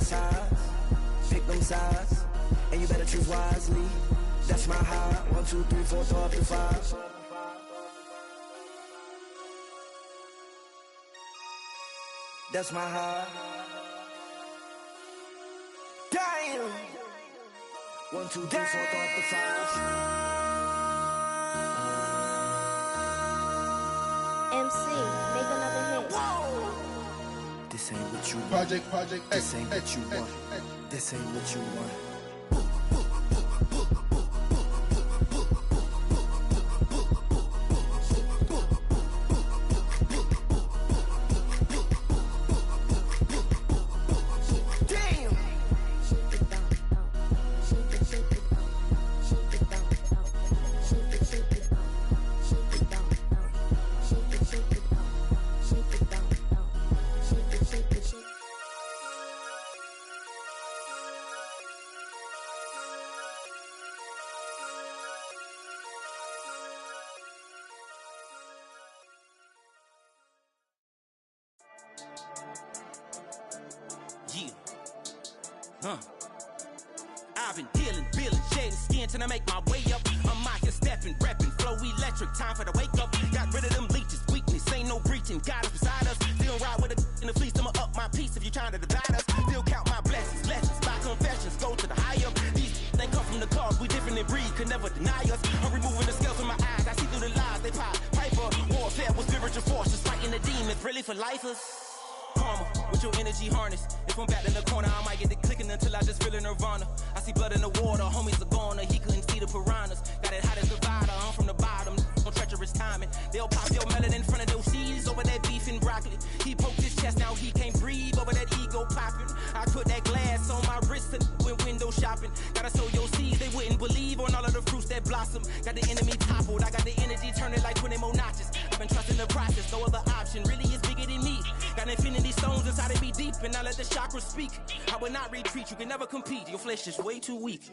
sides, pick them sides, and you better choose wisely. That's my high. 1, 2, 3, 4, throw up the 5. That's my high. Damn. 1, 2, 3, 4, throw up the 5. MC, make another hit. Whoa. This ain't what you want. Project This ain't what you want. This ain't what you want. I've been dealing, shedding skin till I make my way up. I'm out here stepping, repping, flow electric, time for the wake up. Got rid of them leeches, weakness, ain't no breaching. God is beside us, still ride with a in the fleece. I'ma up my piece if you trying to divide us. Still count my blessings, lessons, my confessions, go to the high up. These they come from the cause, we different in breed, could never deny us. I'm removing the scales from my eyes, I see through the lies, they pop. Piper, warfare with spiritual forces, fighting the demons, really for lifers. Karma, with your energy harness. If I'm back in the corner, I might get it clicking until I just feel a nirvana. I see blood in the water, homies are gone, he couldn't see the piranhas. Got it hot as divider, I'm from the bottom, on treacherous timing. They'll pop your melon in front of those seeds over that beef and broccoli. He poked his chest, now he can't breathe over that ego popping. I put that glass on my wrist and went window shopping. Gotta sow your seeds, they wouldn't believe on all of the fruits that blossom. Got the enemy toppled, I got the energy turning like 20 more notches. I've been trusting the process, no other option really is bigger than me. Got infinity stones inside of me deep, and I let the chakras speak. I will not retreat, you can never compete, your flesh is way too weak.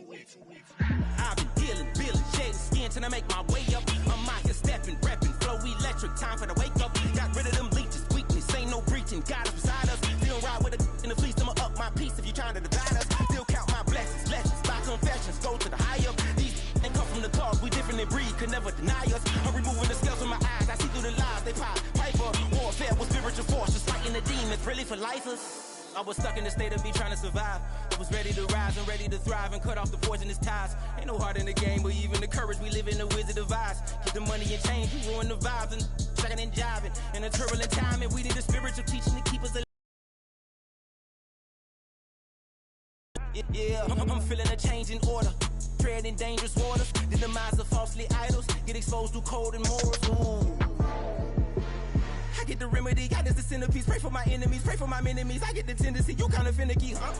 I've been dealing, shedding skin till I make my way up. I'm out here stepping, repping, flow electric, time for the wake up. Got rid of them leeches, weakness, ain't no breaching. God is beside us, still ride with a in the fleece. I'ma up my piece if you trying to divide us. Still count my blessings, lessons, my confessions, go to the high up. These ain't come from the cause, we different in breed, could never deny us. I'm removing the scales from my eyes, I see through the lies, they pop. Piper, warfare with spiritual forces, fighting the demons, really for lifers. I was stuck in the state of me trying to survive. I was ready to rise and ready to thrive and cut off the poisonous ties. Ain't no heart in the game, but even the courage we live in the wizard of eyes. Get the money and change, you ruin the vibes and tracking and jiving. In a turbulent time, and we need a spiritual teaching to keep us alive. Yeah, I'm feeling a change in order. Treading dangerous waters, the demise of falsely idols. Get exposed through code and morals. Ooh. I get the remedy, God is the centerpiece. Pray for my enemies, pray for my enemies. I get the tendency, you kinda finicky, huh?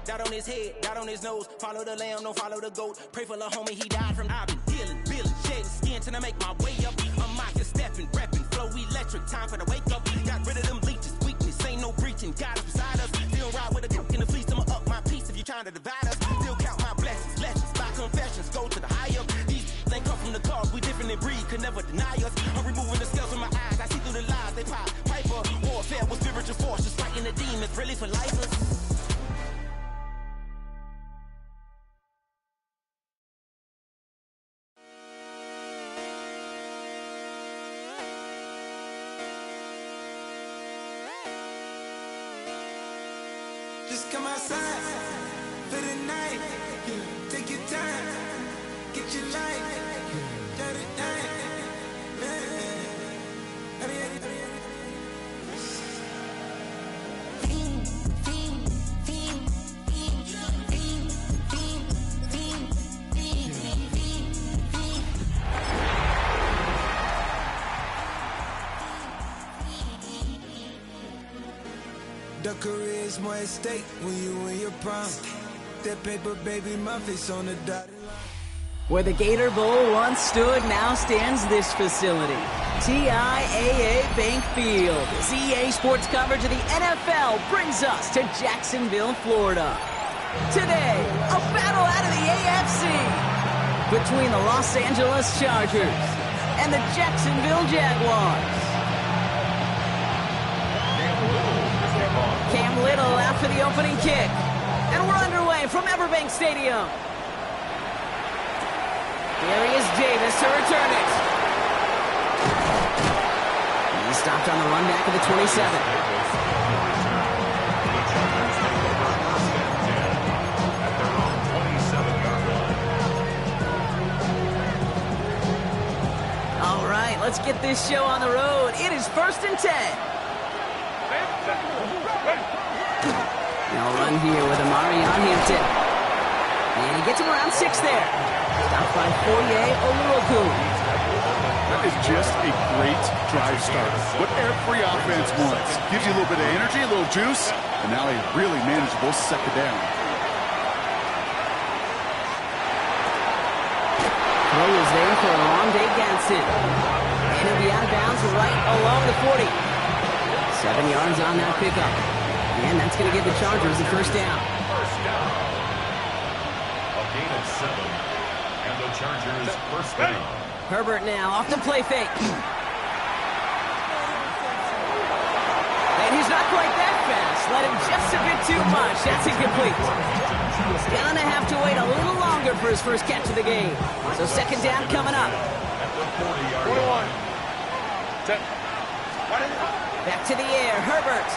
Dot on his head, dot on his nose. Follow the lamb, don't follow the goat. Pray for the homie, he died from. I've been dealing, shedding skin till I make my way up. I'm out here stepping, repping, flow electric, time for the wake up. Got rid of them leeches, weakness, ain't no breaching. God is beside us, still ride with a cook in the fleece. I'ma up my piece if you trying to divide us. Still count my blessings, lessons, my confessions, go to the high up. These ain't come from the cause, we different in breed, could never deny us. I'm removing the scales from my eyes, I see through the lies, they pop. Piper, warfare with spiritual forces, fighting the demons, really for lifers. Just come outside for the night. Take your time, get your life. Shut it down. The career is more at stake when you in your prime. That paper, baby, my face on the dotted line. Where the Gator Bowl once stood, now stands this facility. TIAA Bank Field. As EA Sports coverage of the NFL brings us to Jacksonville, Florida. Today, a battle out of the AFC between the Los Angeles Chargers and the Jacksonville Jaguars. Cam Little middle after the opening kick. And we're underway from Everbank Stadium. Here he is, Davis, to return it. He stopped on the run back of the 27. All right, let's get this show on the road. It is 1st and 10. Now run here with Amari on Hampton. And he gets him around 6 there. Stopped by Foye Oluokun. That is just a great drive starter. What every offense wants. Gives you a little bit of energy, a little juice, and now a really manageable second down. Throw is there for a long day Gadsden. And he'll be out of bounds right along the 40. 7 yards on that pickup. And that's going to give the Chargers the first down. First down. A gain of 7. And the Chargers first down. Herbert now off the play fake. And he's not quite that fast. Let him just a bit too much. That's incomplete. He's going to have to wait a little longer for his first catch of the game. So second down coming up. At the 40-yard line. Back to the air, Herbert.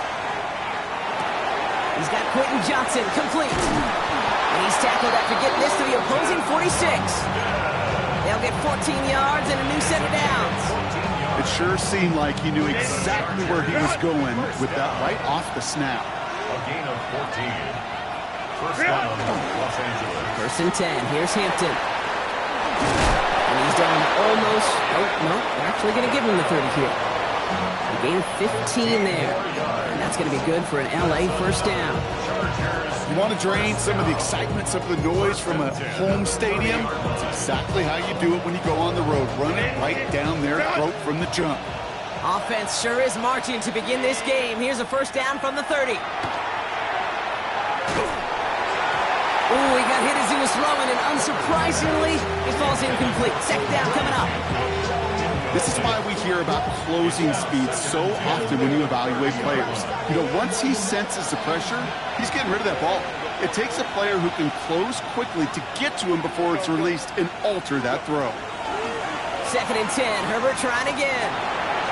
He's got Quentin Johnson, complete. And he's tackled after getting this to the opposing 46. They'll get 14 yards and a new set of downs. It sure seemed like he knew exactly where he was going with that right off the snap. A gain of 14. First down, Los Angeles. 1st and 10. Here's Hampton. And he's down to almost... Oh, no. They're actually going to give him the 30 here. A gain of 15 there. And that's going to be good for an LA first down. You want to drain some of the excitement, some of the noise from a home stadium? That's exactly how you do it when you go on the road. Run it right down their throat from the jump. Offense sure is marching to begin this game. Here's a first down from the 30. Ooh, he got hit as he was throwing, and unsurprisingly, it falls incomplete. Second down coming up. This is why we hear about closing speed so often when you evaluate players. You know, once he senses the pressure, he's getting rid of that ball. It takes a player who can close quickly to get to him before it's released and alter that throw. 2nd and 10. Herbert trying again.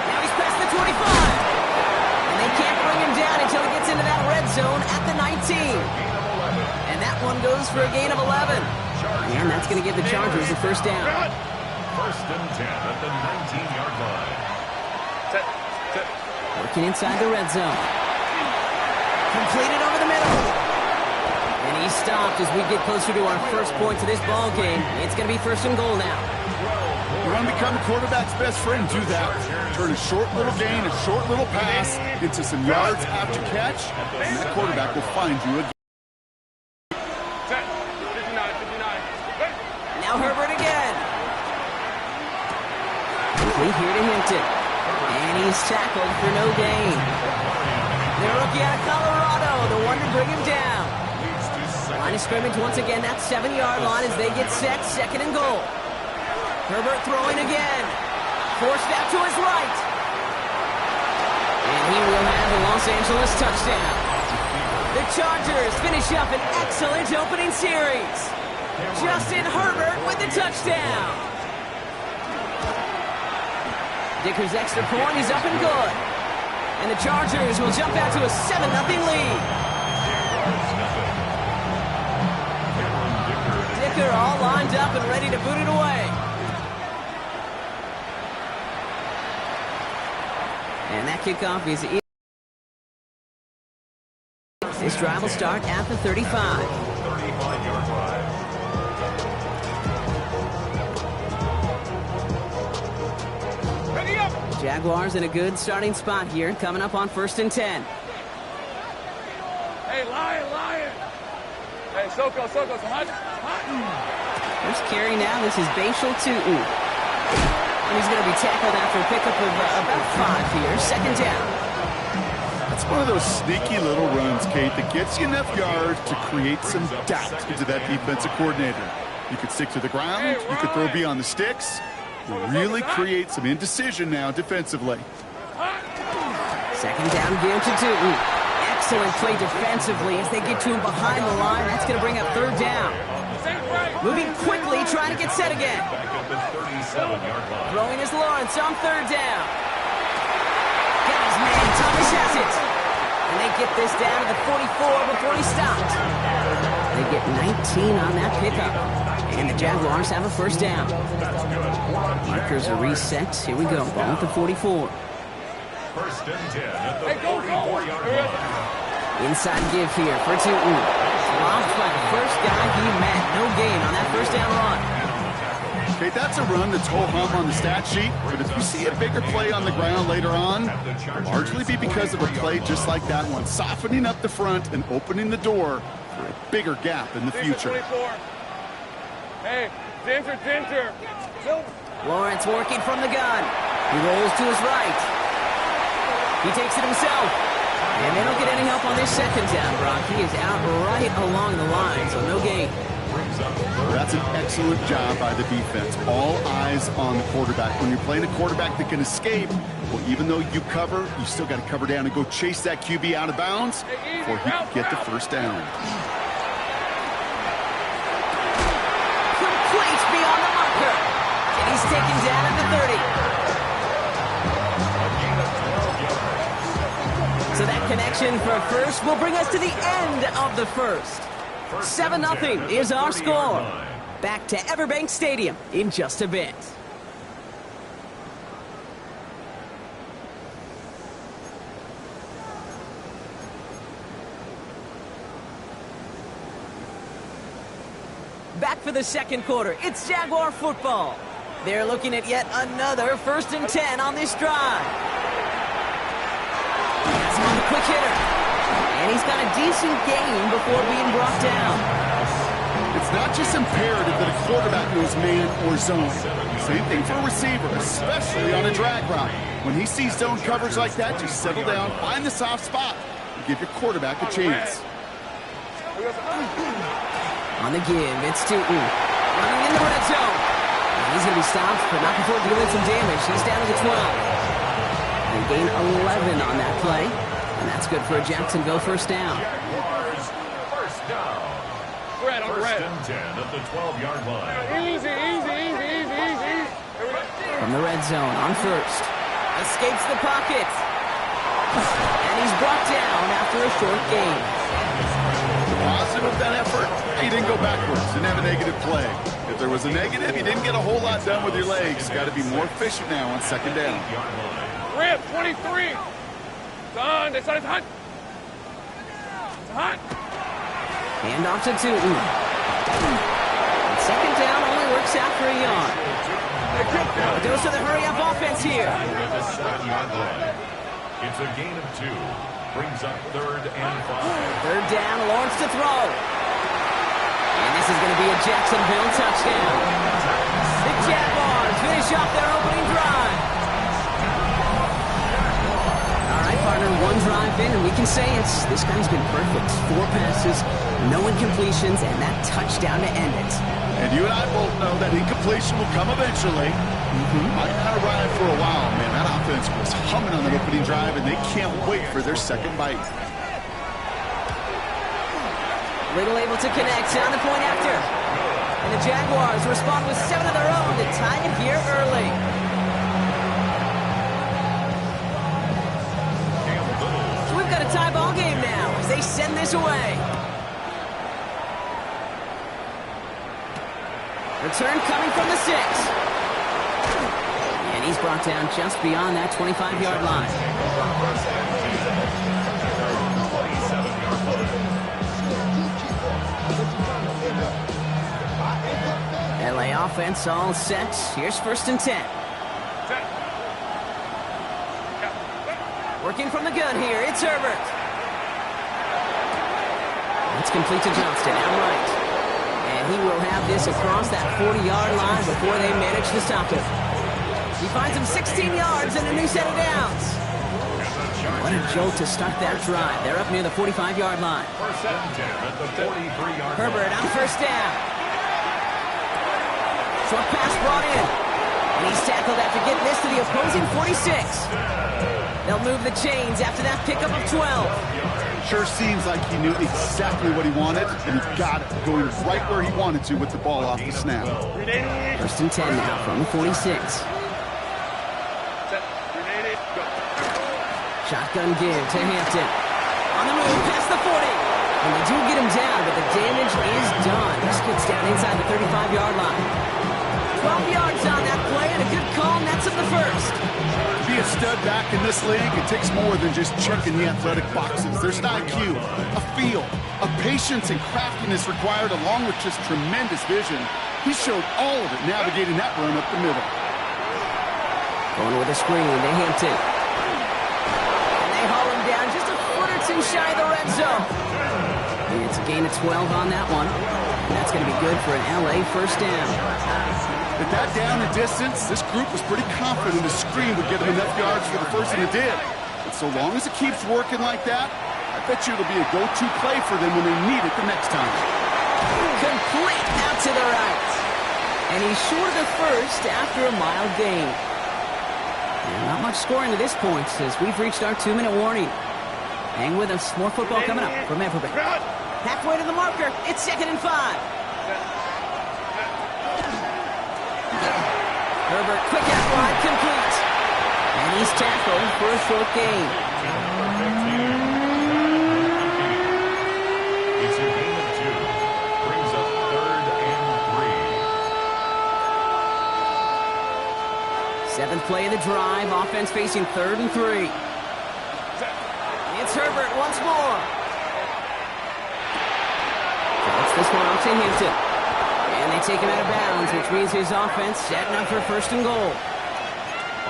Now he's past the 25. And they can't bring him down until he gets into that red zone at the 19. And that one goes for a gain of 11. And that's going to give the Chargers the first down. 1st and 10 at the 19-yard line. Working inside the red zone. Completed over the middle. And he stopped as we get closer to our first points of this ball game. It's going to be 1st and goal now. You want to become a quarterback's best friend, do that. Turn a short little gain, a short little pass into some yards after catch, and that quarterback will find you again. Now Herbert again. Complete here to Hampton. And he's tackled for no gain. The rookie out of Colorado, the one to bring him down. Line of scrimmage once again, that 7-yard line as they get set, 2nd and goal. Herbert throwing again. Forced out to his right. And he will have the Los Angeles touchdown. The Chargers finish up an excellent opening series. Justin Herbert with the touchdown. Dicker's extra point, he's up and good. And the Chargers will jump out to a 7-0 lead. Dicker all lined up and ready to boot it away. And that kickoff is easy. This drive will start at the 35. 35-yard line. Jaguars in a good starting spot here, coming up on 1st and 10. Hey, Lion! Hey, Soko, hot. First carry now, this is Bashal Tootin. And he's going to be tackled after a pickup of about 5 here, 2nd down. That's one of those sneaky little runs, Kate, that gets you enough yards to create some doubt into that defensive coordinator. You could stick to the ground, you could throw beyond the sticks. Really create some indecision now defensively. 2nd down, give to Tootin. Excellent play defensively as they get to him behind the line. That's going to bring up third down. Moving quickly, trying to get set again. Back at the 37-yard line. Throwing is Lawrence on third down. Got his man, Thomas has it. And they get this down to the 44 before he stops. They get 19 on that pickup. And the Jaguars have a first down. Markers are reset. Here we go. Ball at the 44. First and 10 at the 44-yard line. Inside give here for Tootin. Blocked by the first guy he met. No gain on that first down run. Okay, that's a run that's ho-hum on the stat sheet, but if you see a bigger play on the ground later on, it'll largely be because of a play just like that one, softening up the front and opening the door for a bigger gap in the future. Hey, Ginger. Lawrence working from the gun. He rolls to his right. He takes it himself. And they don't get any help on this second down, Brock. He is out right along the line, so no gain. That's an excellent job by the defense. All eyes on the quarterback. When you're playing a quarterback that can escape, well, even though you cover, you still got to cover down and go chase that QB out of bounds before he can get the first down. Complete beyond the marker. And he's taken down at the 30. So that connection for first will bring us to the end of the first. 7-0 is our score. Back to Everbank Stadium in just a bit. Back for the second quarter. It's Jaguar football. They're looking at yet another 1st and 10 on this drive. That's him on the quick hitter. And he's got a decent gain before being brought down. It's not just imperative that a quarterback knows man or zone. Same thing for a receiver, especially on a drag route. When he sees zone coverage like that, just settle down, find the soft spot, and give your quarterback a chance. On the give, it's Tootin. Running in the red zone. And he's going to be stopped, but not before dealing some damage. He's down to the 12. They gain 11 on that play. And that's good for a Jacksonville first down. Jaguars first down. First and 10 at the 12-yard line. Easy. From the red zone on first. Escapes the pocket. And he's brought down after a short gain. Positive of that effort, he didn't go backwards, didn't have a negative play. If there was a negative, he didn't get a whole lot done with your legs. Got to be more efficient now on second down. Rip, 23. It's on. It's hot. It's hot. Hand off to Tootin. And second down only works out for a yard. It goes to the hurry-up offense here. It's a gain of 2. Brings up 3rd and 5. Third down, Lawrence to throw. And this is going to be a Jacksonville touchdown. The Jaguars finish off their opening drive. All right, partner, one drive in, and we can say this guy's been perfect. 4 passes, no incompletions, and that touchdown to end it. And you and I both know that incompletion will come eventually. Might not arrive for a while, man. That offense was humming on that opening drive, and they can't wait for their second bite. Little able to connect on the point after. And the Jaguars respond with 7 of their own to tie it here early. So we've got a tie ball game now as they send this away. Return coming from the 6. And he's brought down just beyond that 25-yard line. LA offense all set. Here's 1st and 10. Working from the gun here. It's Herbert. It's complete to Johnston, outright. And he will have this across that 40-yard line before they manage to stop him. He finds him 16 yards and a new set of downs. What a jolt to start that drive. They're up near the 45-yard line. First and 10 at the 43-yard line. Herbert on first down. Short pass brought in. And he's tackled after getting this to the opposing 46. They'll move the chains after that pickup of 12. Sure seems like he knew exactly what he wanted, and he got it, going right where he wanted to with the ball off the snap. 1st and 10 now from the 46. Shotgun give to Hampton. On the move, past the 40. And they do get him down, but the damage is done. This gets down inside the 35-yard line. 12 yards on that play, and a good call, and that's of the first. To be a stud back in this league, it takes more than just checking the athletic boxes. There's an IQ, a feel, a patience and craftiness required, along with just tremendous vision. He showed all of it navigating that run up the middle. Going with a screen to Hampton. And they haul him down just a foot or two shy of the red zone. And it's a gain of 12 on that one. And that's going to be good for an LA first down. At that down and distance, this group was pretty confident the screen would get him enough yards for the first, and it did. And so long as it keeps working like that, I bet you it'll be a go-to play for them when they need it the next time. Complete out to the right. And he's short of the first after a mild gain. And not much scoring to this point as we've reached our 2-minute warning. Hang with us. More football coming up from Everett. Halfway to the marker. It's 2nd and 5. Herbert, quick out wide, complete. And he's tackled for a short gain. It's a gain of 2. Brings up 3rd and 3. 7th play of the drive. Offense facing 3rd and 3. It's Herbert once more. That's this one off to Hampton. And they take him out of bounds, which means his offense setting up for 1st and goal.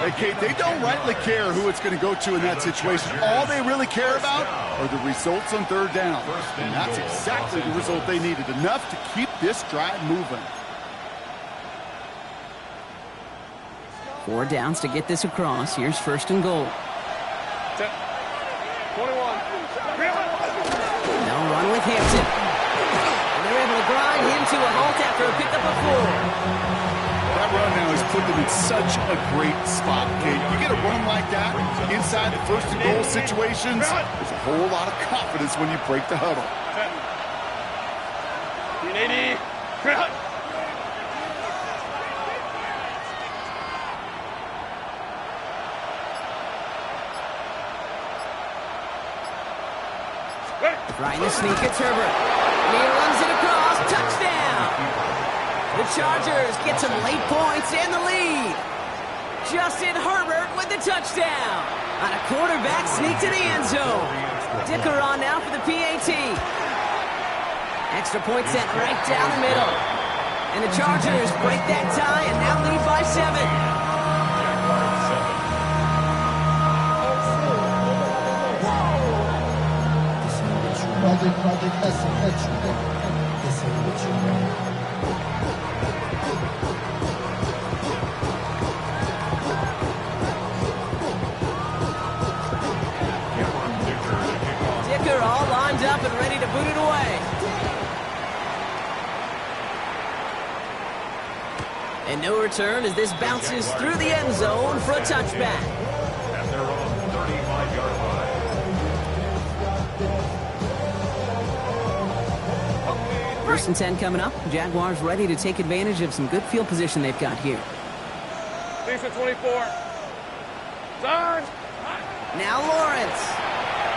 Hey, Kate, they don't rightly care who it's going to go to in that situation. All they really care about are the results on 3rd down. And that's exactly the result they needed, enough to keep this drive moving. 4 downs to get this across. Here's 1st and goal. 21. They'll run with Hampton. And they're able to grind into a halt after a pickup of 4. That run now has put them in such a great spot, Kate. You get a run like that inside the 1st and goal situations, there's a whole lot of confidence when you break the huddle. 80. Trying to sneak, it's Herbert. And he runs it across, touchdown! The Chargers get some late points and the lead. Justin Herbert with the touchdown. On a quarterback sneak to the end zone. Dicker on now for the PAT. Extra point sent right down the middle. And the Chargers break that tie and now lead by 7. Project Dicker all lined up and ready to boot it away. And no return as this bounces through the end zone for a touchback. And they're on 35-yard line. 1st and 10 coming up. Jaguars ready to take advantage of some good field position they've got here. 6 of 24. Time. Now Lawrence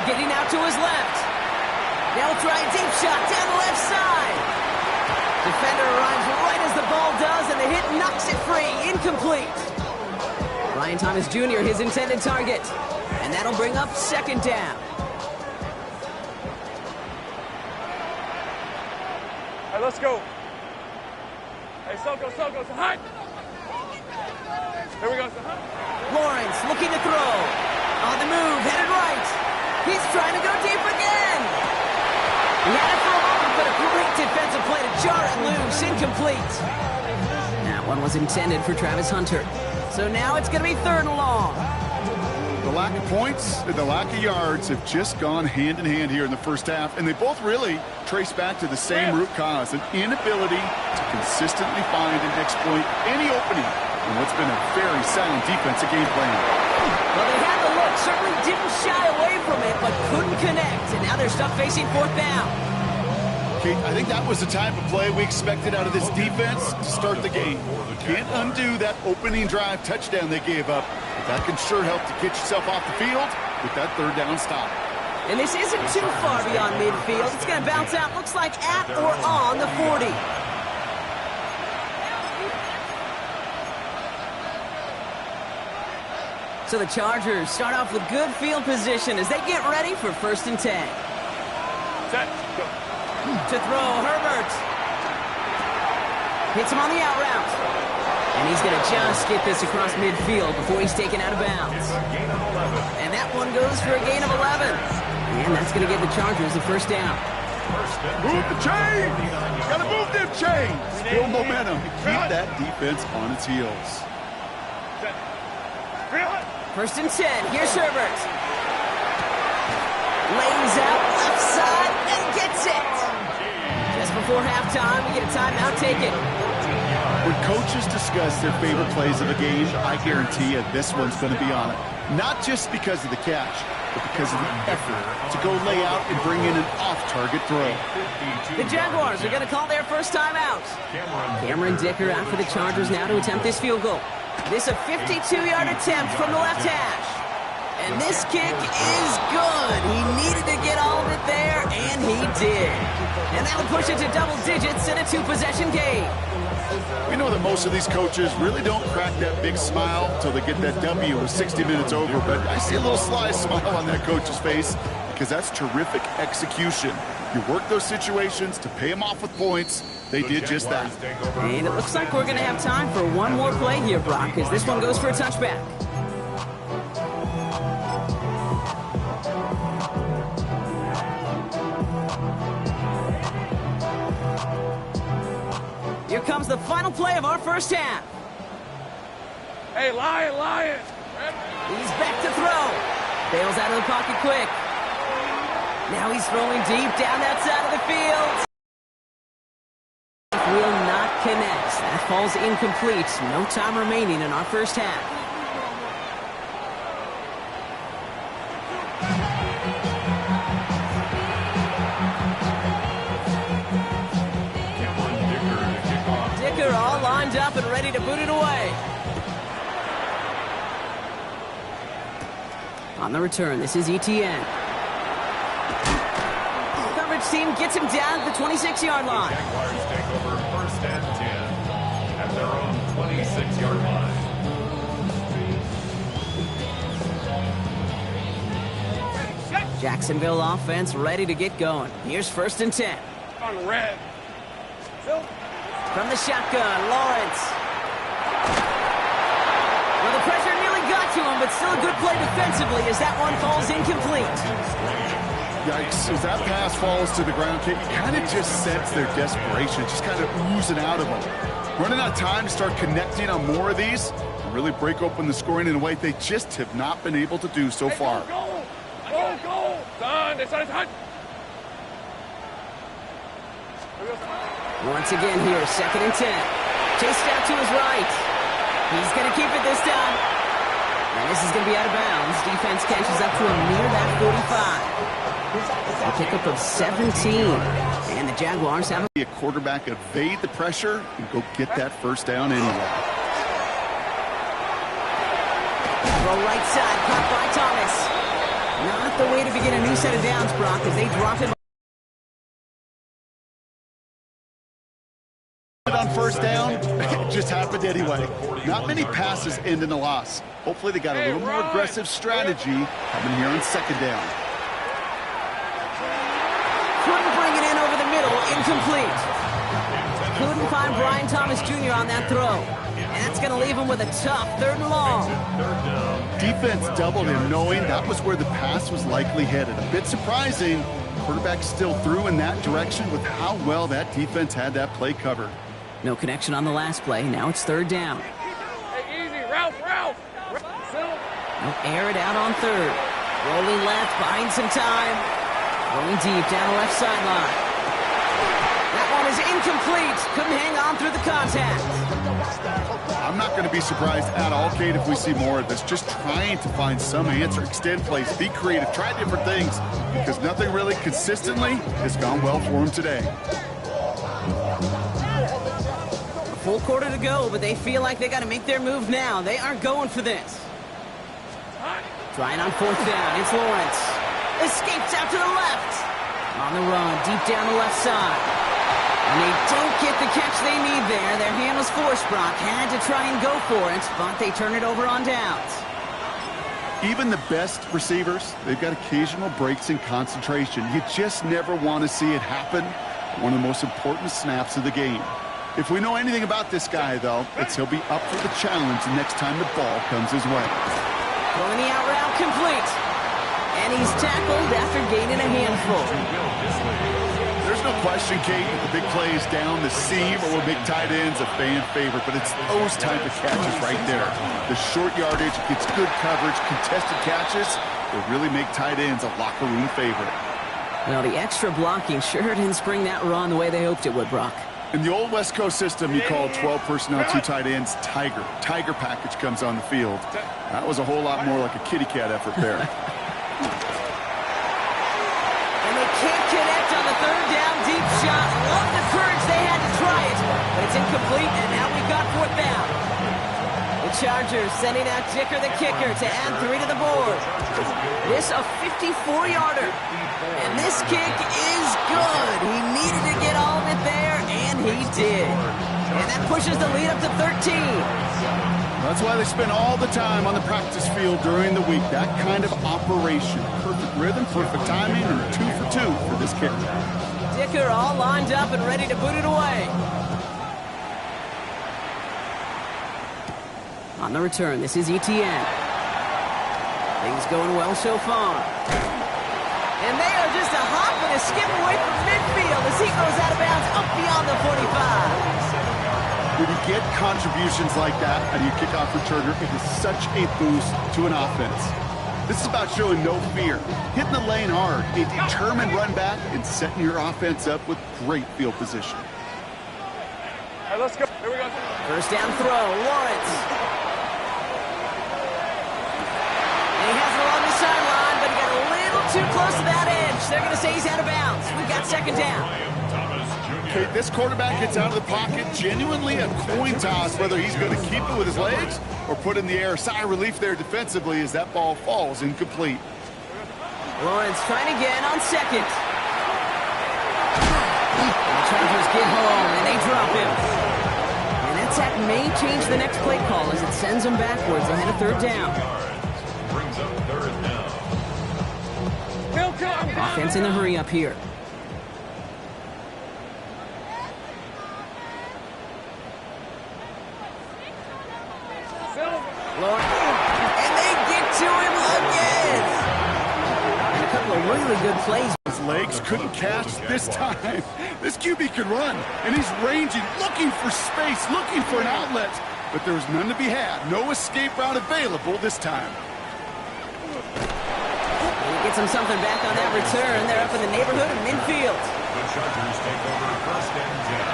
getting out to his left. They'll try a deep shot down the left side. Defender arrives right as the ball does, and the hit knocks it free. Incomplete. Ryan Thomas Jr., his intended target. And that'll bring up 2nd down. All right, let's go. Hey, Soko, high. Here we go. Lawrence looking to throw. On the move, headed right. He's trying to go deep again. He had it for a moment, but a great defensive play to jar it loose. Incomplete. That one was intended for Travis Hunter. So now it's going to be 3rd and long. The lack of points and the lack of yards have just gone hand in hand here in the first half, and they both really trace back to the same root cause, an inability to consistently find and exploit any opening in what's been a very sound defensive game plan. Well, they had the look, certainly didn't shy away from it, but couldn't connect, and now they're stuck facing fourth down. Okay, I think that was the type of play we expected out of this defense to start the game. You can't undo that opening drive touchdown they gave up, but that can sure help to get yourself off the field with that third down stop. And this isn't too far beyond midfield. It's going to bounce out, looks like at or on the 40. So the Chargers start off with good field position as they get ready for 1st and 10. Set. Go. To throw, Herbert. Hits him on the out route. And he's going to just get this across midfield before he's taken out of bounds. And that one goes for a gain of 11. And that's going to give the Chargers the first down. Move the chain! Gotta move them chains! Build momentum. Keep that defense on its heels. Set. 1st and 10. Here's Herbert. Lays out left side and gets it. Just before halftime, we get a timeout taken. When coaches discuss their favorite plays of a game, I guarantee you this one's going to be on it. Not just because of the catch, but because of the effort to go lay out and bring in an off-target throw. The Jaguars are going to call their first timeout. Cameron Dicker out for the Chargers now to attempt this field goal. This a 52-yard attempt from the left hash. And this kick is good. He needed to get all of it there, and he did. And that'll push it to double digits in a 2-possession game. We know that most of these coaches really don't crack that big smile until they get that W with 60 minutes over, but I see a little sly smile on that coach's face because that's terrific execution. You work those situations to pay them off with points. They did just that. And it looks like we're going to have time for one more play here, Brock, as this one goes for a touchback. Here comes the final play of our first half. Hey, Lion. He's back to throw. Bails out of the pocket quick. Now he's throwing deep down that side of the field. Will not connect. That falls incomplete. No time remaining in our first half. Dicker all lined up and ready to boot it away. On the return, this is ETN. Coverage team gets him down at the 26-yard line. Jaguars take over 1st and 10 at their own 26-yard line. Jacksonville offense ready to get going. Here's 1st and 10. On red. From the shotgun, Lawrence. Well, the pressure nearly got to him, but still a good play defensively as that one falls incomplete. Yikes, as that pass falls to the ground, you kind of just sense their desperation, just kind of oozing out of them. Running out of time to start connecting on more of these and really break open the scoring in a way they just have not been able to do so far. Go! Son, it's hot. Once again here, 2nd and 10. Chased out to his right. He's going to keep it this time. And this is going to be out of bounds. Defense catches up to him near that 45. A pickup of 17. And the Jaguars have A quarterback evade the pressure and go get that first down anyway. Throw right side, caught by Thomas. Not the way to begin a new set of downs, Brock, as they drop it. On first down, it just happened anyway. Not many passes end in a loss. Hopefully they got a little more aggressive strategy coming here on 2nd down. Couldn't bring it in over the middle, incomplete. Couldn't find Brian Thomas Jr. on that throw. And that's going to leave him with a tough 3rd and long. Defense doubled him, knowing that was where the pass was likely headed. A bit surprising. Quarterback still threw in that direction with how well that defense had that play covered. No connection on the last play. Now it's 3rd down. Hey, easy. Ralph. He'll air it out on third. Rolling left, buying some time. Going deep down the left sideline. That one is incomplete. Couldn't hang on through the contact. I'm not going to be surprised at all, Kate, if we see more of this. Just trying to find some answer. Extend plays, be creative, try different things, because nothing really consistently has gone well for him today. A full quarter to go, but they feel like they got to make their move now. They aren't going for this. Trying on fourth down. It's Lawrence. Escapes out to the left. On the run, deep down the left side. And they don't get the catch they need there. Their hand was forced, Brock. Had to try and go for it, but they turn it over on downs. Even the best receivers, they've got occasional breaks in concentration. You just never want to see it happen. One of the most important snaps of the game. If we know anything about this guy, though, it's he'll be up for the challenge the next time the ball comes his way. Throwing the out route complete. And he's tackled after gaining a handful. There's no question, Kate, the big plays down the seam or will make tight ends a fan favorite, but it's those type of catches right there. The short yardage, gets good coverage, contested catches, they really make tight ends a locker room favorite. Well, the extra blocking sure didn't spring that run the way they hoped it would, Brock. In the old West Coast system, you call 12 personnel, 2 tight ends, Tiger. Tiger package comes on the field. That was a whole lot more like a kitty cat effort there. And they can't connect on the third down deep shot. Love the courage they had to try it, but it's incomplete, and now we've got fourth down. The Chargers sending out Jicker the kicker to add 3 to the board. This a 54-yarder. And this kick is good. He needed to get all of it there, and he did. And that pushes the lead up to 13. That's why they spend all the time on the practice field during the week. That kind of operation. Perfect rhythm, perfect timing, and 2 for 2 for this kick. Dicker all lined up and ready to boot it away. On the return, this is ETN. Things going well so far. And they are just a hop and a skip away from midfield as he goes out of bounds up beyond the 45. When you get contributions like that out of your kickoff returner, it is such a boost to an offense. This is about showing no fear, hitting the lane hard, a determined run back, and setting your offense up with great field position. All right, let's go. Here we go. First down throw, Lawrence. And he has it along the sideline, but he got a little too close to that edge. They're going to say he's out of bounds. We've got second down. Okay, this quarterback gets out of the pocket, genuinely a coin toss whether he's going to keep it with his legs or put it in the air. Sigh of relief there defensively as that ball falls incomplete. Lawrence trying again on second. The Chargers get home, and they drop him. And that sack may change the next play call as it sends them backwards ahead of third down. Brings up third down. Offense in the hurry up here. And they get to him again. And a couple of really good plays. His legs couldn't catch this time. This QB can run, and he's ranging, looking for space, looking for an outlet. But there was none to be had. No escape route available this time. And he gets him something back on that return. They're up in the neighborhood of midfield. The Chargers take over first and 10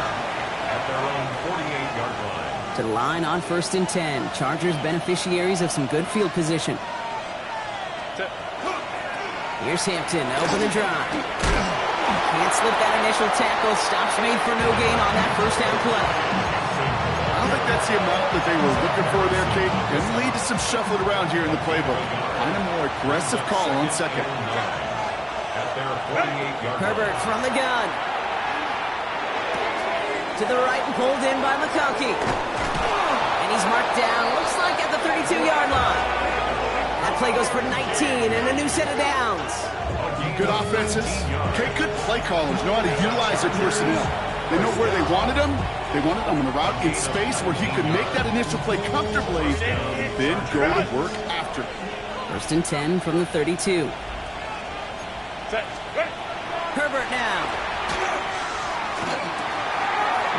at their own 48-yard line. To the line on first and 10. Chargers beneficiaries of some good field position. Here's Hampton, open the drive. Can't slip that initial tackle. Stops made for no gain on that first down play. I don't think that's the amount that they were looking for there, Kate. It lead to some shuffling around here in the playbook. Find a more aggressive call on second. At their 48-yard Herbert from the gun. To the right and pulled in by McConkey. And he's marked down, looks like at the 32-yard line. That play goes for 19 and a new set of downs. Good offenses. Okay, good play callers know how to utilize their personnel. They know where they wanted them. They wanted them on the route in space where he could make that initial play comfortably, then go to work after. First and 10 from the 32. Herbert now.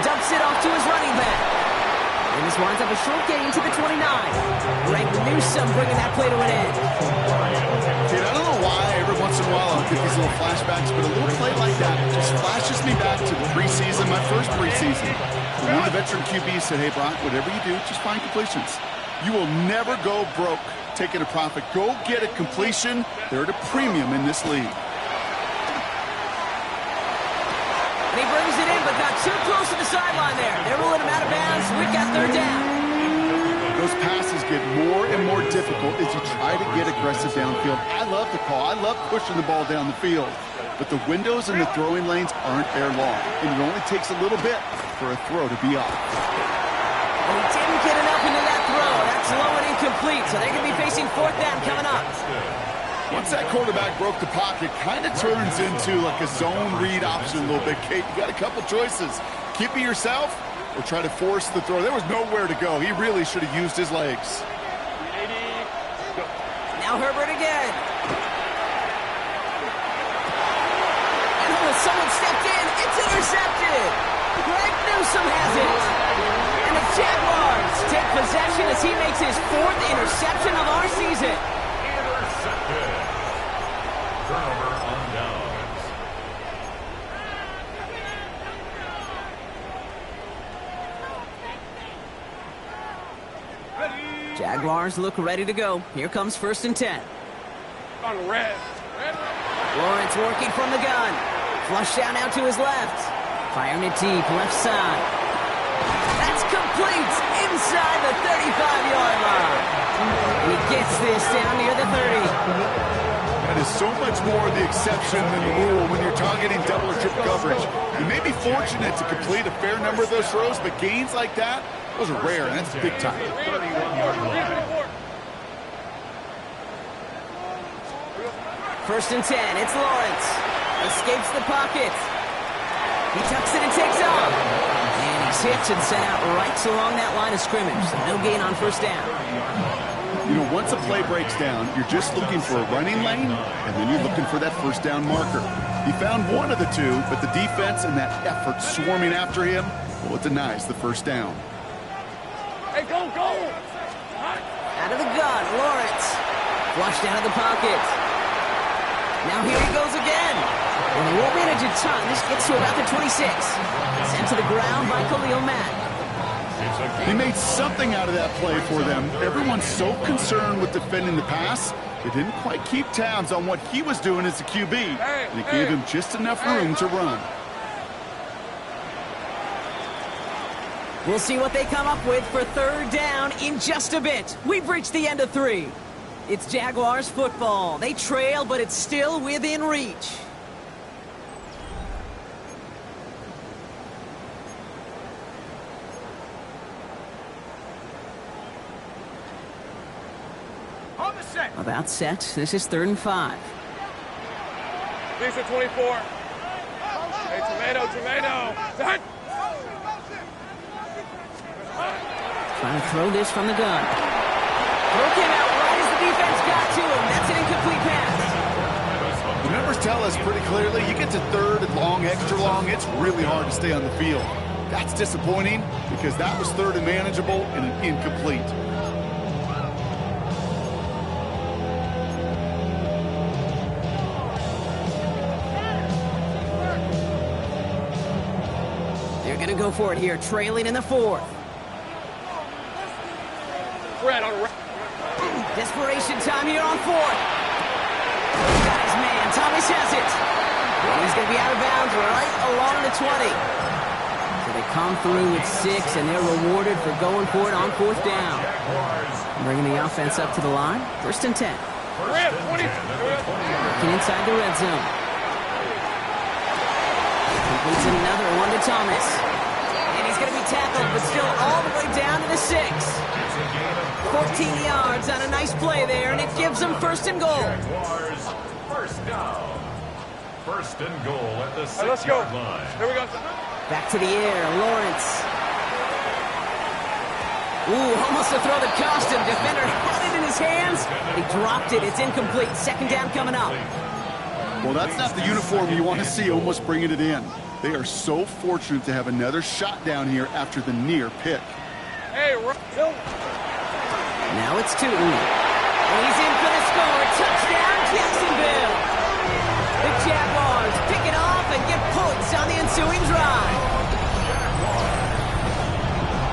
Dumps it off to his running back. And this winds up a short gain to the 29. Greg Newsome bringing that play to an end. Dude, I don't know why every once in a while I'll get these little flashbacks, but a little play like that just flashes me back to the preseason, my first preseason. One of the veteran QBs said, hey, Brock, whatever you do, just find completions. You will never go broke taking a profit. Go get a completion. They're at a premium in this league. And he brings it in, but got too close to the sideline there. They're ruling him out of bounds. We've got third down. Those passes get more and more difficult as you try to get aggressive downfield. I love the call. I love pushing the ball down the field. But the windows in the throwing lanes aren't there long. And it only takes a little bit for a throw to be off. And he didn't get enough into that throw. That's low and incomplete. So they're going to be facing fourth down coming up. Once that quarterback broke the pocket, kind of turns into like a zone read option a little bit. Kate, you got a couple choices. Keep it yourself or try to force the throw. There was nowhere to go. He really should have used his legs. Now Herbert again. And someone stepped in. It's intercepted. Greg Newsome has it. And the Jaguars take possession as he makes his fourth interception of our season. Intercepted. Turnover on downs. Jaguars look ready to go. Here comes 1st and 10. On red. Lawrence working from the gun. Flush down out to his left. Firing it deep, left side. That's complete inside the 35-yard line. And he gets this down near the 30. That is so much more the exception than the rule when you're targeting double or triple coverage. You may be fortunate to complete a fair number of those throws, but gains like that, those are rare, and that's big time. 31-yard line. 1st and 10, it's Lawrence. Escapes the pocket. He tucks it and takes off. And he's hit and sent out right along that line of scrimmage. So no gain on 1st down. You know, once a play breaks down, you're just looking for a running lane, and then you're looking for that 1st down marker. He found one of the two, but the defense and that effort swarming after him, well, it denies the 1st down. Hey, go, go! Out of the gun, Lawrence. Flushed out of the pocket. Now here he goes again. And he won't manage in time. This gets to about the 26. Sent to the ground by Khalil Mack. He made something out of that play for them. Everyone's so concerned with defending the pass, they didn't quite keep tabs on what he was doing as a QB. And it gave him just enough room to run. We'll see what they come up with for 3rd down in just a bit. We've reached the end of 3. It's Jaguars football. They trail, but it's still within reach. About set. This is 3rd and 5. Lisa 24. Hey, tomato. Set. Trying to throw this from the gun. Broke him out right as the defense got to him. That's an incomplete pass. The numbers tell us pretty clearly, you get to 3rd and long, extra long, it's really hard to stay on the field. That's disappointing because that was 3rd and manageable and an incomplete. They're going to go for it here, trailing in the 4th. Red on red. Desperation time here on 4th. Got his man. Thomas has it. And he's going to be out of bounds right along the 20. So they come through with 6, and they're rewarded for going for it on 4th down. Bringing the offense up to the line. 1st and 10. Red 20. Looking inside the red zone. Completes another one to Thomas. And he's going to be tackled, but still all the way down to the 6. 14 yards on a nice play there, and it gives them 1st and goal. Jaguars, 1st down. 1st and goal at the 6-yard Let's go. line. Here we go. Back to the air, Lawrence. Ooh, almost to throw the costume. Defender had it in his hands. He dropped it. It's incomplete. 2nd down coming up. Well, that's not the uniform you want to see almost bringing it in. They are so fortunate to have another shot down here after the near pick. Hey, Now it's Tootin. And he's in for the score. Touchdown, Jacksonville. The Jaguars pick it off and get points on the ensuing drive.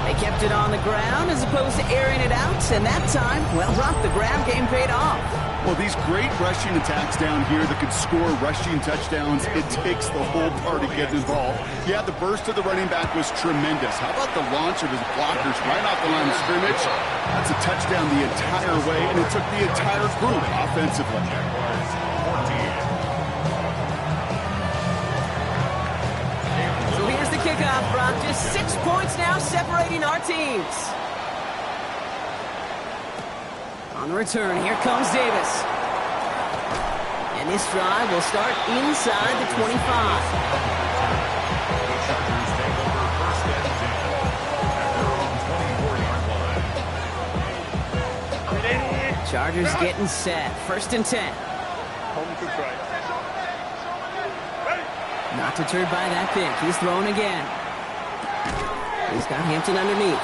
They kept it on the ground as opposed to airing it out, and that time, well, the ground game paid off. Well, these great rushing attacks down here that could score rushing touchdowns, it takes the whole party getting involved. Yeah, the burst of the running back was tremendous. How about the launch of his blockers right off the line of scrimmage? That's a touchdown the entire way, and it took the entire group offensively. So here's the kickoff, Brock. Just 6 points now separating our teams. On the return, here comes Davis. And this drive will start inside the 25. Chargers getting set. 1st and 10. Not deterred by that pick. He's throwing again. He's got Hampton underneath.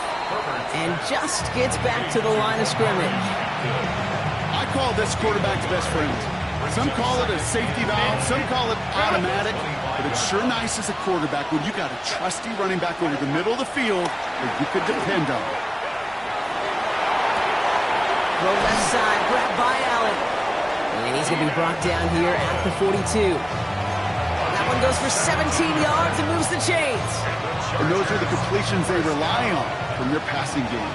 And just gets back to the line of scrimmage. I call this quarterback's best friend. Some call it a safety valve, some call it automatic, but it's sure nice as a quarterback when you got a trusty running back over the middle of the field that you could depend on. Throw left side, grabbed by Allen. And he's going to be brought down here at the 42. That one goes for 17 yards and moves the chains. And those are the completions they rely on from their passing game.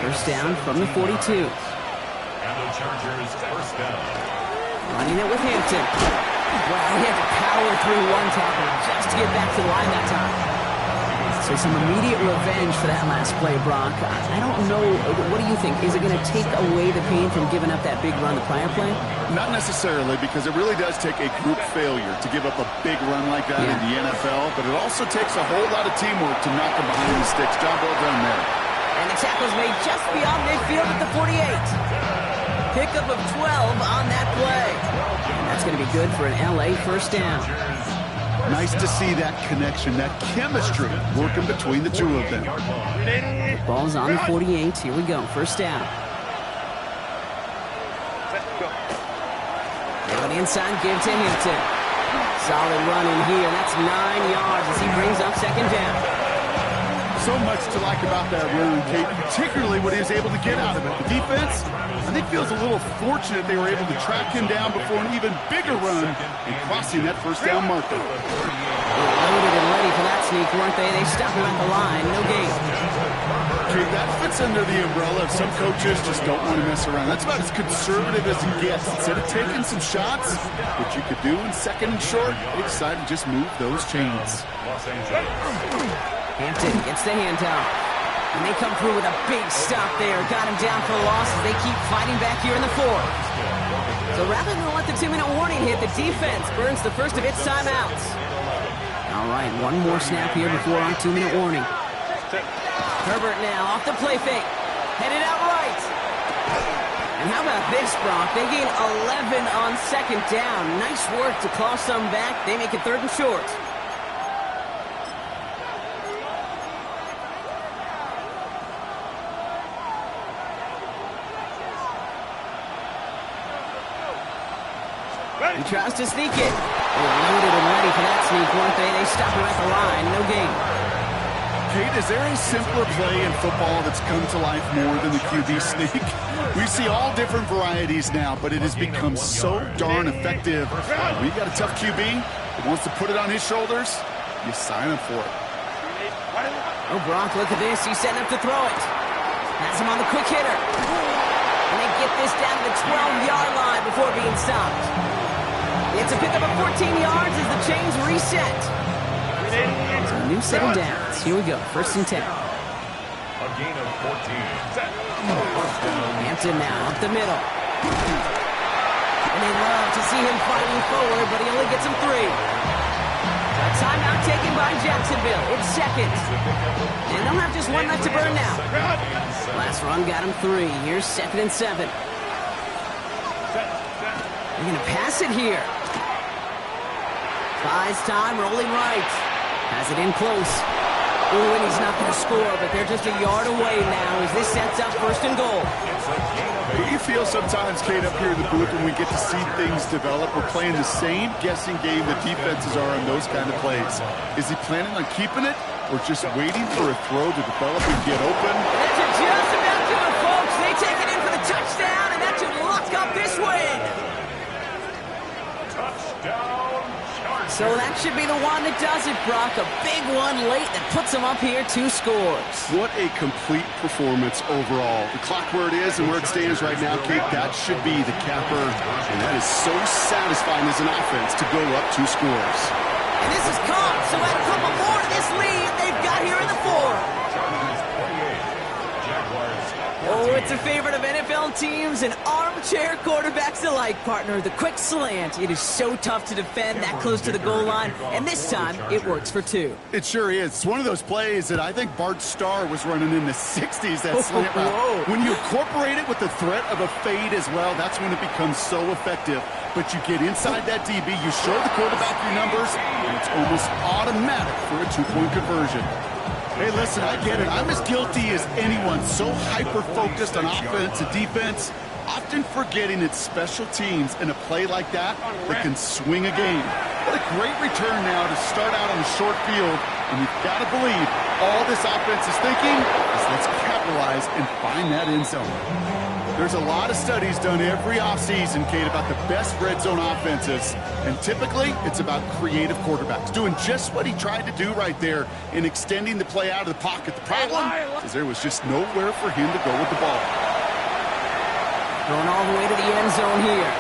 1st down from the 42. And the Chargers 1st down. Running it with Hampton. Wow, he had to power through one tackle just to get back to the line that time. So some immediate revenge for that last play, Brock. I don't know. What do you think? Is it going to take away the pain from giving up that big run the prior play? Not necessarily, because it really does take a group failure to give up a big run like that in the NFL, but it also takes a whole lot of teamwork to knock them behind the sticks. Job well done there. And the tackle's made just beyond midfield at the 48. Pickup of 12 on that play. And that's going to be good for an LA 1st down. Nice to see that connection, that chemistry working between the two of them. Ball's on the 48. Here we go. 1st down. Going inside, give to Hampton. Solid run in here. That's 9 yards as he brings up 2nd down. So much to like about that run, Kate, particularly what he was able to get out of it. The defense, I think, feels a little fortunate they were able to track him down before an even bigger run and crossing that 1st down marker. Loaded and ready for that sneak, weren't they? They stopped him at the line. No gain. Kate, that fits under the umbrella of some coaches just don't want to mess around. That's about as conservative as he gets. Instead of taking some shots, which you could do in 2nd and short, they decided to just move those chains. Hampton gets the handoff. And they come through with a big stop there. Got him down for a loss as they keep fighting back here in the 4th. So rather than let the 2-minute warning hit, the defense burns the first of its timeouts. All right, one more snap here before our 2-minute warning. Herbert now off the play fake. Headed out right. And how about this, Brock? They gain 11 on 2nd down. Nice work to claw some back. They make it 3rd and short. He tries to sneak it. They're loaded and ready for that sneak, weren't they? They stop him at the line. No gain. Kate, is there a simpler play in football that's come to life more than the QB sneak? We see all different varieties now, but it has become so darn effective. When you got a tough QB that wants to put it on his shoulders, you sign him for it. Oh, Brock, look at this. He's setting up to throw it. Has him on the quick hitter. And they get this down to the 12-yard line before being stopped. It's a pickup of 14 yards as the chains reset. So a new set of downs. Here we go. 1st and 10. A gain of 14. Hampton now up the middle. And they love to see him fighting forward, but he only gets him 3. A timeout taken by Jacksonville. It's 2nd. And they'll have just one left to burn now. Last run got him 3. Here's 2nd and 7. They're going to pass it here. Buys time, rolling right. Has it in close. Ooh, and he's not going to score, but they're just a yard away now as this sets up first and goal. You feel sometimes, Kate, up here in the booth when we get to see things develop. We're playing the same guessing game that defenses are on those kind of plays. Is he planning on keeping it or just waiting for a throw to develop and get open? That's just about to it, folks. They take it in for the touchdown, and that should lock up this win. So that should be the one that does it, Brock. A big one late that puts them up here 2 scores. What a complete performance overall. The clock where it is and where it stands right now, Kate, that should be the capper. And that is so satisfying as an offense to go up 2 scores. And this is caught, so add a couple more to this lead they've got here in the 4th. Oh, it's a favorite of NFL teams and armchair quarterbacks alike, partner. The quick slant. It is so tough to defend that close to the goal line, and this time it works for 2. It sure is. It's one of those plays that I think Bart Starr was running in the 60s, that slant route. When you incorporate it with the threat of a fade as well, that's when it becomes so effective. But you get inside that DB, you show the quarterback your numbers, and it's almost automatic for a 2-point conversion. Hey, listen, I get it. I'm as guilty as anyone, so hyper-focused on offense and defense, often forgetting it's special teams in a play like that that can swing a game. What a great return now to start out on the short field, and you've got to believe all this offense is thinking is let's capitalize and find that end zone. There's a lot of studies done every offseason, Kate, about the best red zone offenses. And typically, it's about creative quarterbacks doing just what he tried to do right there in extending the play out of the pocket. The problem is there was just nowhere for him to go with the ball. Going all the way to the end zone here.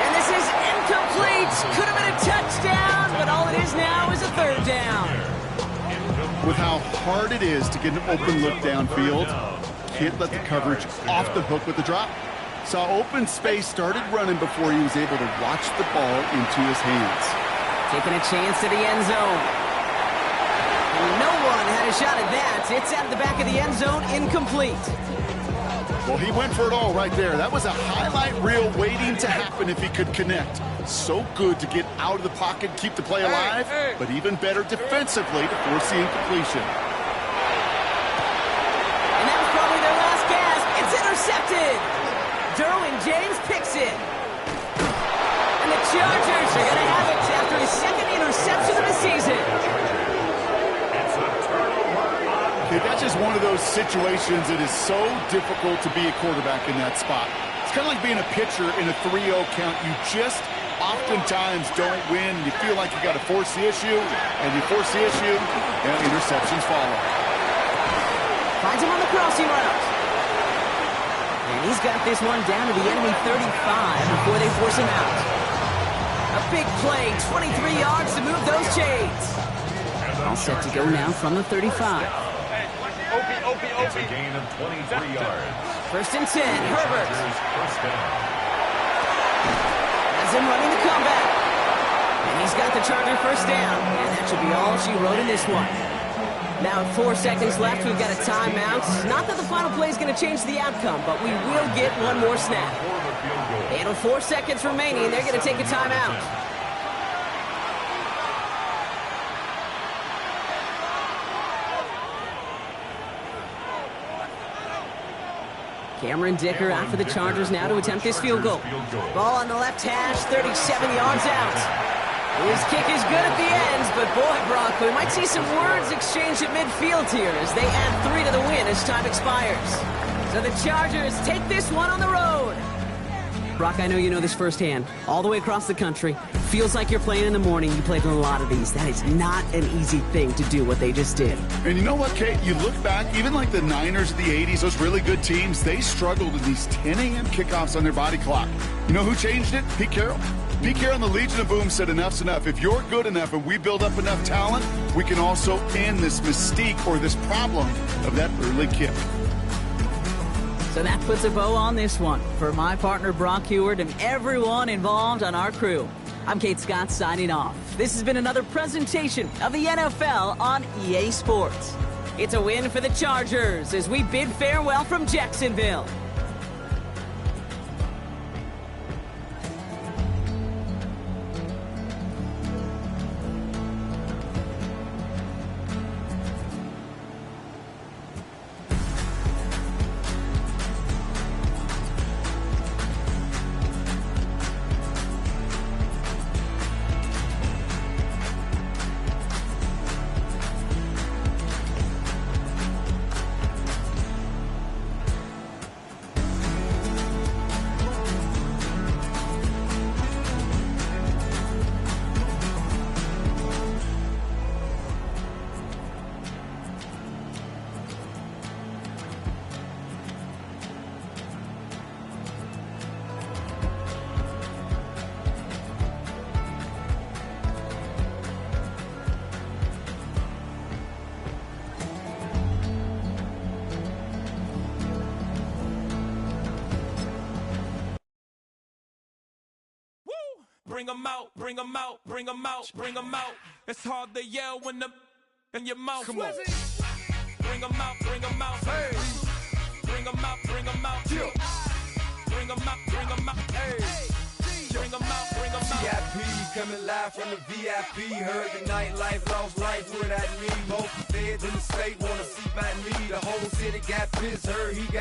And this is incomplete. Could have been a touchdown, but all it is now is a 3rd down. With how hard it is to get an open look downfield, can't let the coverage off the hook with the drop. Saw open space, started running before he was able to watch the ball into his hands. Taking a chance to the end zone. And no one had a shot at that. It's out of the back of the end zone, incomplete. Well, he went for it all right there. That was a highlight reel waiting to happen if he could connect. So good to get out of the pocket, keep the play alive, but even better defensively to force the incompletion. Intercepted. Derwin James picks it. And the Chargers are going to have it after his 2nd interception of the season. Okay, that's just one of those situations that is so difficult to be a quarterback in that spot. It's kind of like being a pitcher in a 3-0 count. You just oftentimes don't win. You feel like you got to force the issue, and you force the issue, and interceptions follow. Finds him on the crossing route. And he's got this one down to the enemy 35 before they force him out. A big play, 23 yards to move those chains. All set to go now from the 35. It's a gain of 23 yards. 1st and 10, Herbert. Has him running the comeback. And he's got the Charger 1st down. And that should be all she wrote in this one. Now, with 4 seconds left, we've got a timeout. Not that the final play is going to change the outcome, but we will get one more snap. And with 4 seconds remaining, they're going to take a timeout. Cameron Dicker out for the Chargers now to attempt this field goal. Ball on the left hash, 37 yards out. His kick is good at the end, but boy, Brock, we might see some words exchanged at midfield here as they add 3 to the win as time expires. So the Chargers take this one on the road. Brock, I know you know this firsthand. All the way across the country. Feels like you're playing in the morning. You played in a lot of these. That is not an easy thing to do what they just did. And you know what, Kate? You look back, even like the Niners of the 80s, those really good teams, they struggled with these 10 a.m. kickoffs on their body clock. You know who changed it? Pete Carroll. Pete Carroll and the Legion of Boom said enough's enough. If you're good enough and we build up enough talent, we can also end this mystique or this problem of that early kick. So that puts a bow on this one. For my partner, Brock Heward, and everyone involved on our crew, I'm Kate Scott signing off. This has been another presentation of the NFL on EA Sports. It's a win for the Chargers as we bid farewell from Jacksonville. bring 'em out, bring 'em out, bring 'em out, bring 'em out. It's hard to yell when the in your mouth. Come on. Bring 'em out, bring 'em out. Hey. Bring 'em out, bring 'em out. Yeah. Bring 'em out, bring 'em out. Hey. Bring 'em out, bring 'em out. VIP coming live from the VIP. Heard the nightlife, lost life without me. Both feds in the state wanna see by me. The whole city got pissed, heard he got